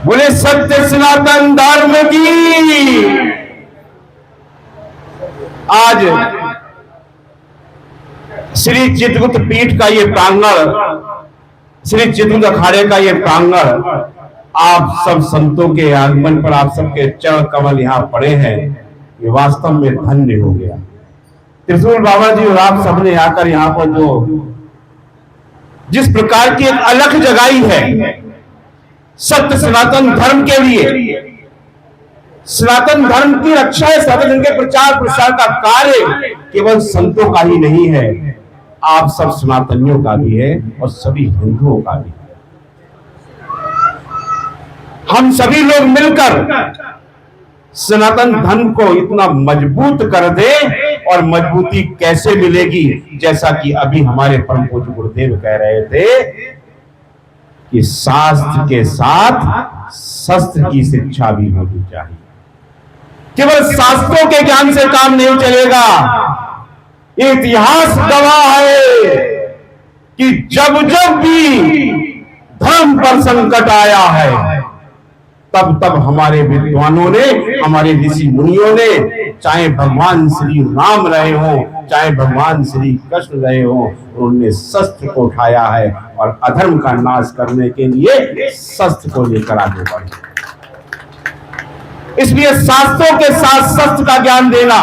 बोले सत्य सनातन धर्म की। आज श्री चित्रगुप्त पीठ का ये प्रांगण, श्री चित्रगुप्त अखाड़े का ये प्रांगण, आप सब संतों के आगमन पर आप सबके चरण कमल यहाँ पड़े हैं, ये वास्तव में धन्य हो गया। त्रिशूल बाबा जी और आप सबने आकर यहाँ पर जो जिस प्रकार की एक अलख जगाई है सत्य सनातन धर्म के लिए, सनातन धर्म की रक्षा है, सनातन धर्म के प्रचार प्रसार का कार्य केवल संतों का ही नहीं है, आप सब सनातनियों का भी है और सभी हिंदुओं का भी है। हम सभी लोग मिलकर सनातन धर्म को इतना मजबूत कर दे, और मजबूती कैसे मिलेगी, जैसा कि अभी हमारे परम पूज्य गुरुदेव कह रहे थे कि शास्त्र के साथ शस्त्र की शिक्षा भी होनी चाहिए। केवल शास्त्रों के ज्ञान से काम नहीं चलेगा। इतिहास गवाह है कि जब जब भी धर्म पर संकट आया है, तब तब हमारे विद्वानों ने, हमारे ऋषि मुनियों ने, चाहे भगवान श्री राम रहे हों, चाहे भगवान श्री कृष्ण रहे हों, उन्होंने शस्त्र को उठाया है और अधर्म का नाश करने के लिए शस्त्र को लेकर आगे बढ़े। इसलिए शास्त्रों के साथ शस्त्र का ज्ञान देना,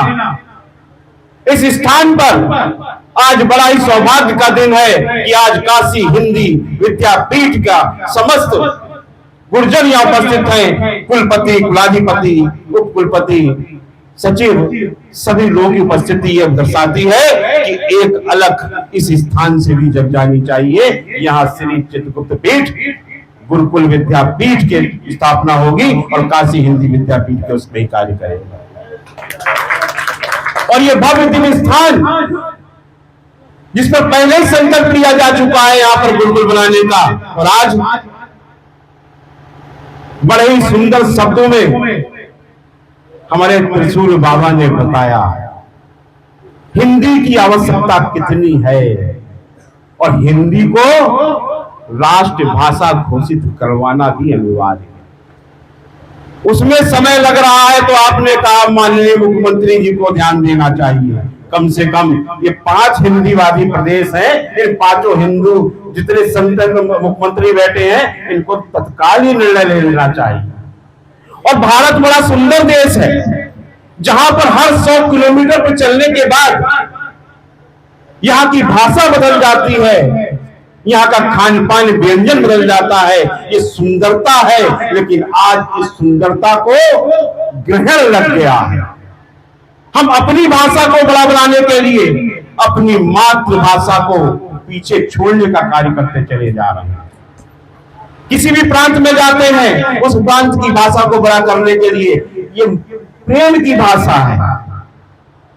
इस स्थान पर आज बड़ा ही सौभाग्य का दिन है कि आज काशी हिंदी विद्यापीठ का समस्त गुर्जर यहाँ उपस्थित हैं, कुलपति, कुलाधिपति, उप कुलपति, सचिव, सभी लोगों की उपस्थिति यह दर्शाती है कि एक अलग इस स्थान से भी जग जानी चाहिए। यहाँ श्री चित्रगुप्त पीठ गुरुकुल विद्यापीठ की स्थापना होगी और काशी हिंदी विद्यापीठ के उसमें ही कार्य करेगा। और ये भव्य दिव्य स्थान जिस पर पहले ही संकल्प लिया जा चुका है यहाँ पर गुरुकुल बनाने का, और आज बड़े ही सुंदर शब्दों में हमारे त्रिशूल बाबा ने बताया हिंदी की आवश्यकता कितनी है, और हिंदी को राष्ट्र भाषा घोषित करवाना भी अनिवार्य है। उसमें समय लग रहा है, तो आपने कहा माननीय मुख्यमंत्री जी को ध्यान देना चाहिए। कम से कम ये 5 हिंदीवादी प्रदेश हैं, इन 5 हिंदू जितने संत मुख्यमंत्री बैठे हैं, इनको तत्काल ही निर्णय ले लेना चाहिए। और भारत बड़ा सुंदर देश है, जहां पर हर 100 किलोमीटर पर चलने के बाद यहाँ की भाषा बदल जाती है, यहाँ का खान पान व्यंजन बदल जाता है। ये सुंदरता है, लेकिन आज इस सुंदरता को ग्रहण लग गया है। हम अपनी भाषा को बड़ा बनाने के लिए अपनी मातृभाषा को पीछे छोड़ने का कार्य करते चले जा रहे हैं। किसी भी प्रांत में जाते हैं, उस प्रांत की भाषा को बड़ा करने के लिए, ये प्रेम की भाषा है।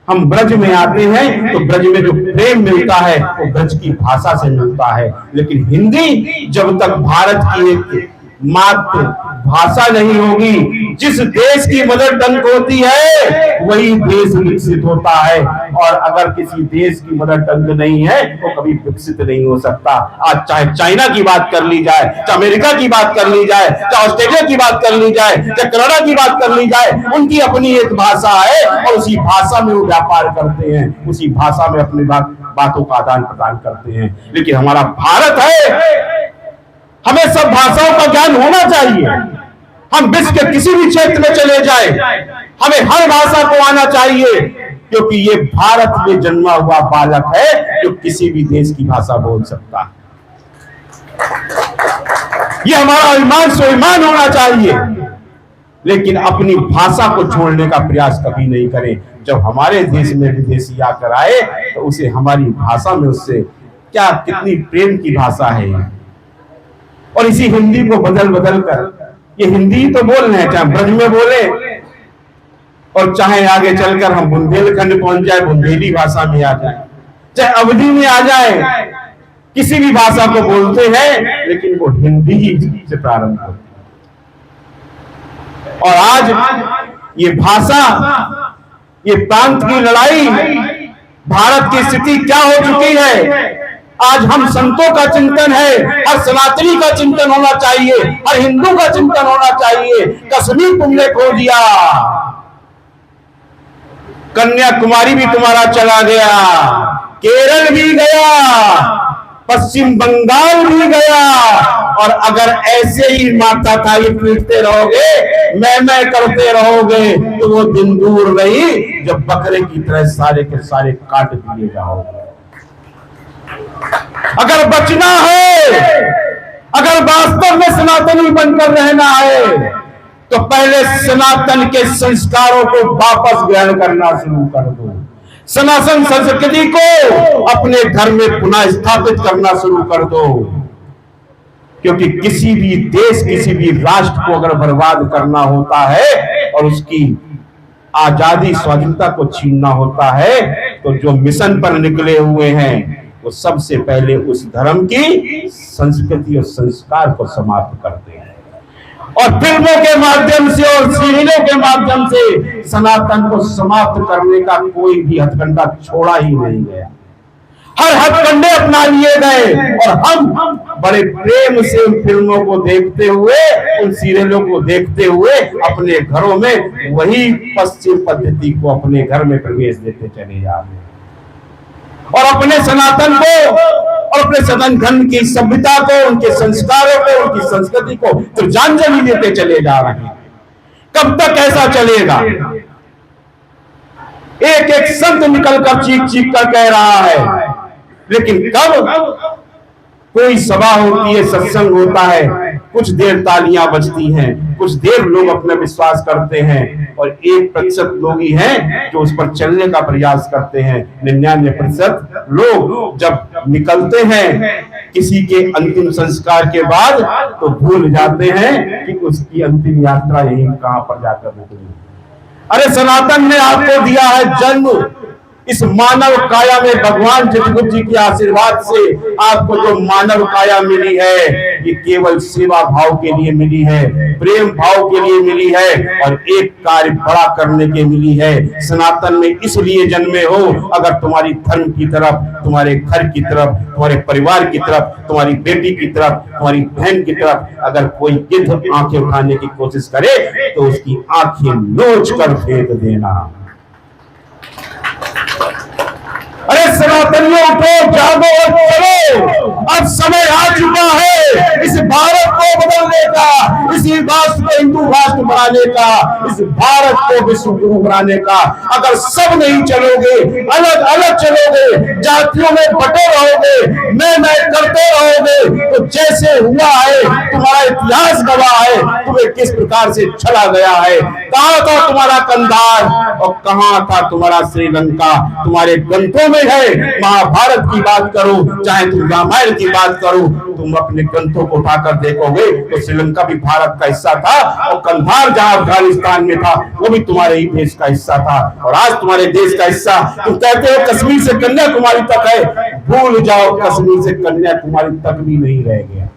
हम ब्रज में आते हैं तो ब्रज में जो प्रेम मिलता है वो ब्रज की भाषा से मिलता है, लेकिन हिंदी जब तक भारत की एक मात्र भाषा नहीं होगी, जिस देश की मदर टंग होती है वही देश विकसित होता है, और अगर किसी देश की मदर टंग नहीं है तो कभी विकसित नहीं हो सकता। आज चाहे चाइना की बात कर ली जाए, चाहे अमेरिका की बात कर ली जाए, चाहे ऑस्ट्रेलिया की बात कर ली जाए, चाहे कनाडा की बात कर ली जाए, उनकी अपनी एक भाषा है और उसी भाषा में वो व्यापार करते हैं, उसी भाषा में अपनी बातों का आदान प्रदान करते हैं। लेकिन हमारा भारत है, हमें सब भाषाओं का ज्ञान होना चाहिए। हम विश्व के किसी भी क्षेत्र में चले जाएं, हमें हर भाषा को आना चाहिए, क्योंकि ये भारत में जन्मा हुआ बालक है जो किसी भी देश की भाषा बोल सकता है। ये हमारा अभिमान स्वाभिमान होना चाहिए, लेकिन अपनी भाषा को छोड़ने का प्रयास कभी नहीं करें। जब हमारे देश में विदेशी आकर आए तो उसे हमारी भाषा में उससे क्या कितनी प्रेम की भाषा है। और इसी हिंदी को बदल बदल कर, ये हिंदी तो बोल रहे हैं, चाहे ब्रज में बोले और चाहे आगे चलकर हम बुंदेलखंड पहुंच जाए, बुंदेली भाषा में आ जाए, चाहे अवधि में आ जाए, किसी भी भाषा को बोलते हैं, लेकिन वो हिंदी ही से प्रारंभ होती है। और आज ये भाषा, ये प्रांत की लड़ाई, भारत की स्थिति क्या हो चुकी है, आज हम संतों का चिंतन है, हर सनातनी का चिंतन होना चाहिए, हर हिंदू का चिंतन होना चाहिए। कश्मीर तुमने खो दिया, कन्याकुमारी भी तुम्हारा चला गया, केरल भी गया, पश्चिम बंगाल भी गया। और अगर ऐसे ही माता ताई पीटते रहोगे, मैं करते रहोगे, तो वो दिन दूर नहीं जब बकरे की तरह सारे के सारे काट दिए जाओगे। अगर बचना है, अगर वास्तव में सनातनी बनकर रहना है, तो पहले सनातन के संस्कारों को वापस ग्रहण करना शुरू कर दो। सनातन संस्कृति को अपने घर में पुनः स्थापित करना शुरू कर दो। क्योंकि किसी भी देश, किसी भी राष्ट्र को अगर बर्बाद करना होता है और उसकी आजादी स्वाधीनता को छीनना होता है, तो जो मिशन पर निकले हुए हैं वो सबसे पहले उस धर्म की संस्कृति और संस्कार को समाप्त करते हैं। और फिल्मों के माध्यम से और सीरियलों के माध्यम से सनातन को समाप्त करने का कोई भी हथकंडा छोड़ा ही नहीं गया। हर हथकंडे अपना लिए गए और हम बड़े प्रेम से उन फिल्मों को देखते हुए, उन सीरियलों को देखते हुए अपने घरों में वही पश्चिम पद्धति को अपने घर में प्रवेश देते चले जा रहे हैं और अपने सनातन को और अपने सनातन धर्म की सभ्यता को, उनके संस्कारों को, उनकी संस्कृति को तिरजांजलि देते चले जा रहे हैं। कब तक ऐसा चलेगा? एक एक संत निकलकर चीख चीख कर कह रहा है, लेकिन कब कोई सभा होती है, सत्संग होता है, कुछ देर तालियां बजती हैं, कुछ देर लोग अपना विश्वास करते हैं और 1% लोग ही हैं जो उस पर चलने का प्रयास करते हैं। 99% लोग जब निकलते हैं किसी के अंतिम संस्कार के बाद तो भूल जाते हैं कि उसकी अंतिम यात्रा यही कहां पर जाकर रुकनी। अरे सनातन ने आपको दिया है जन्म, इस मानव काया में भगवान चित्रगुप्त जी के आशीर्वाद से आपको जो मानव काया मिली है, ये केवल सेवा भाव के लिए मिली है, प्रेम भाव के लिए मिली है और एक कार्य बड़ा करने के मिली है। सनातन में इसलिए जन्मे हो, अगर तुम्हारी धर्म की तरफ, तुम्हारे घर की तरफ, तुम्हारे परिवार की तरफ, तुम्हारी बेटी की तरफ, तुम्हारी बहन की तरफ अगर कोई गिद्ध आंखें उठाने की कोशिश करे तो उसकी आंखें नोच कर फेंक देना। अरे सनातनियों उठो, जागो और चलो, अब समय आ चुका है इस भारत को बदलने का, इस राष्ट्र को हिंदू राष्ट्र बनाने का, इस भारत को विश्व गुरु बनाने का। अगर सब नहीं चलोगे, अलग अलग चलोगे, जातियों में बटे रहोगे, मैं करते रहोगे, तो जैसे हुआ है, तुम्हारा इतिहास गवाह है तुम्हें किस प्रकार से चला गया है। कहां था तुम्हारा कंधार और कहां था तुम्हारा श्रीलंका? तुम्हारे ग्रंथों में है। महाभारत की बात करो, चाहे तुम रामायण की बात करो, तुम अपने ग्रंथों को उठाकर देखोगे तो श्रीलंका भी भारत का हिस्सा था और कंधार जहां अफगानिस्तान में था वो भी तुम्हारे ही देश का हिस्सा था। और आज तुम्हारे देश का हिस्सा तुम कहते हो कश्मीर से कन्याकुमारी तक है, भूल जाओ, कश्मीर से कन्याकुमारी तक भी नहीं रह गया।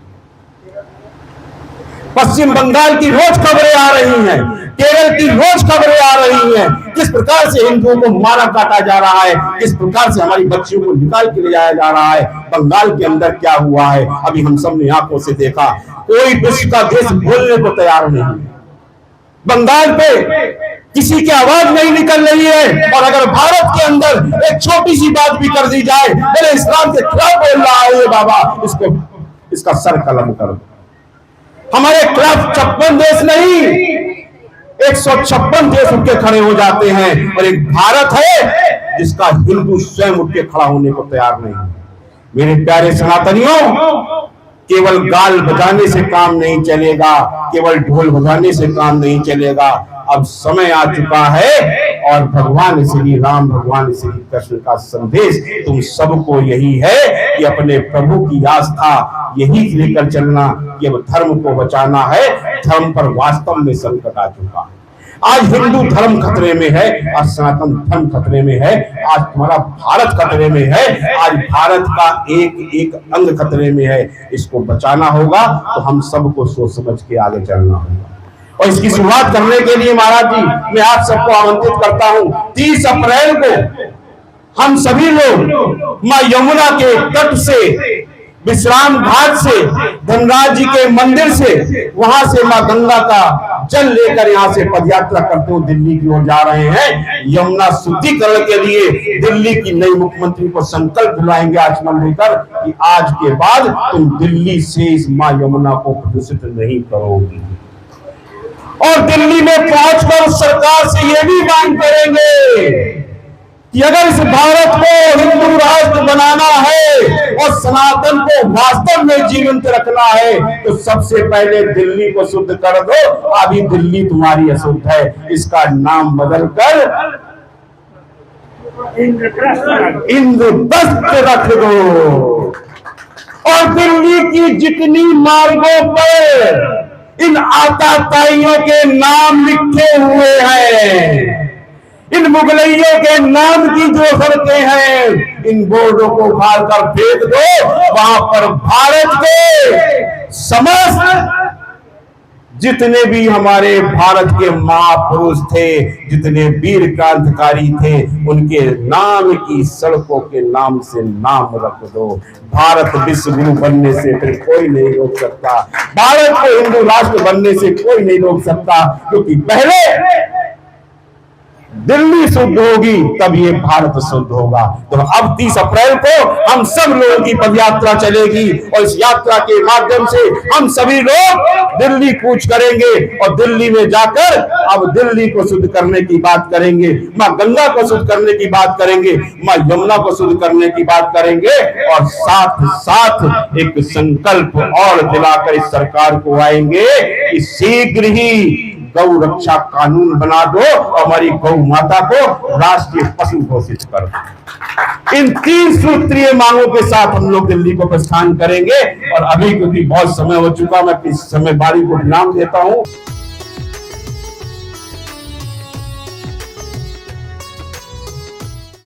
पश्चिम बंगाल की रोज खबरें आ रही हैं, केरल की रोज खबरें आ रही हैं, किस प्रकार से हिंदुओं को मारा काटा जा रहा है, किस प्रकार से हमारी बच्चियों को निकाल के ले जाया जा रहा है। बंगाल के अंदर क्या हुआ है अभी हम सब ने आंखों से देखा। कोई विश्व का देश बोलने को तैयार नहीं। बंगाल पे किसी की आवाज नहीं निकल रही है और अगर भारत के अंदर एक छोटी सी बात भी कर दी जाए, मेरे इस्लाम के खिलाफ बोल रहा है ये बाबा, इसका सर कलम कर दो। हमारे खिलाफ 56 देश नहीं, 156 देश उठ के खड़े हो जाते हैं और एक भारत है जिसका हिंदू स्वयं उठ के खड़ा होने को तैयार नहीं। मेरे प्यारे सनातनियों, केवल गाल बजाने से काम नहीं चलेगा, केवल ढोल बजाने से काम नहीं चलेगा। अब समय आ चुका है और भगवान श्री राम, भगवान श्री कृष्ण का संदेश तुम सबको यही है कि अपने प्रभु की आस्था यही लेकर चलना कि अब धर्म को बचाना है। धर्म पर वास्तव में संकट आ चुका है। आज हिंदू धर्म खतरे में है, आज सनातन धर्म खतरे में है, आज तुम्हारा भारत खतरे में है, आज भारत का एक एक अंग खतरे में है। इसको बचाना होगा तो हम सबको सोच समझ के आगे चलना होगा। और इसकी शुरुआत करने के लिए महाराज जी मैं आप सबको आमंत्रित करता हूं 30 अप्रैल को हम सभी लोग मां यमुना के तट से, विश्राम घाट से, धनराज जी के मंदिर से, वहां से मां गंगा का जल लेकर यहां से पदयात्रा करते हुए दिल्ली की ओर जा रहे हैं। यमुना शुद्धिकरण के लिए दिल्ली की नई मुख्यमंत्री को संकल्प दिलाएंगे आचमन लेकर कि आज के बाद तुम दिल्ली से इस मां यमुना को प्रदूषित नहीं करोगी। और दिल्ली में पहुंचकर सरकार से यह भी मांग करेंगे कि अगर इस भारत को हिंदू राष्ट्र बनाना है और सनातन को वास्तव में जीवंत रखना है तो सबसे पहले दिल्ली को शुद्ध कर दो। अभी दिल्ली तुम्हारी अशुद्ध है, इसका नाम बदलकर इंद्रप्रस्थ रख दो। और दिल्ली की जितनी मार्गों पर इन आताताइयों के नाम लिखे हुए हैं, इन मुगलैयों के नाम की जो सड़कें हैं, इन बोर्डों को उखाड़ कर फेंक दो। वहां पर भारत के समस्त जितने भी हमारे भारत के महापुरुष थे, जितने वीर क्रांतिकारी थे, उनके नाम की सड़कों के नाम से नाम रख दो। भारत विश्व गुरु बनने से फिर कोई नहीं रोक सकता, भारत को हिंदू राष्ट्र बनने से कोई नहीं रोक सकता, क्योंकि पहले दिल्ली शुद्ध होगी तब ये भारत शुद्ध होगा। तो अब 30 अप्रैल को हम सब लोगों की पदयात्रा चलेगी और इस यात्रा के माध्यम से हम सभी लोग दिल्ली कूच करेंगे और दिल्ली में जाकर अब दिल्ली को शुद्ध करने की बात करेंगे, मां गंगा को शुद्ध करने की बात करेंगे, मां यमुना को शुद्ध करने की बात करेंगे और साथ साथ एक संकल्प और दिलाकर इस सरकार को आएंगे कि शीघ्र ही गौ रक्षा कानून बना दो और हमारी गौ माता को राष्ट्रीय पशु घोषित कर दो। इन 3 सूत्रीय मांगों के साथ हम लोग दिल्ली को प्रस्थान करेंगे। और अभी क्योंकि बहुत समय हो चुका, मैं इस समय बारी को विराम देता हूं।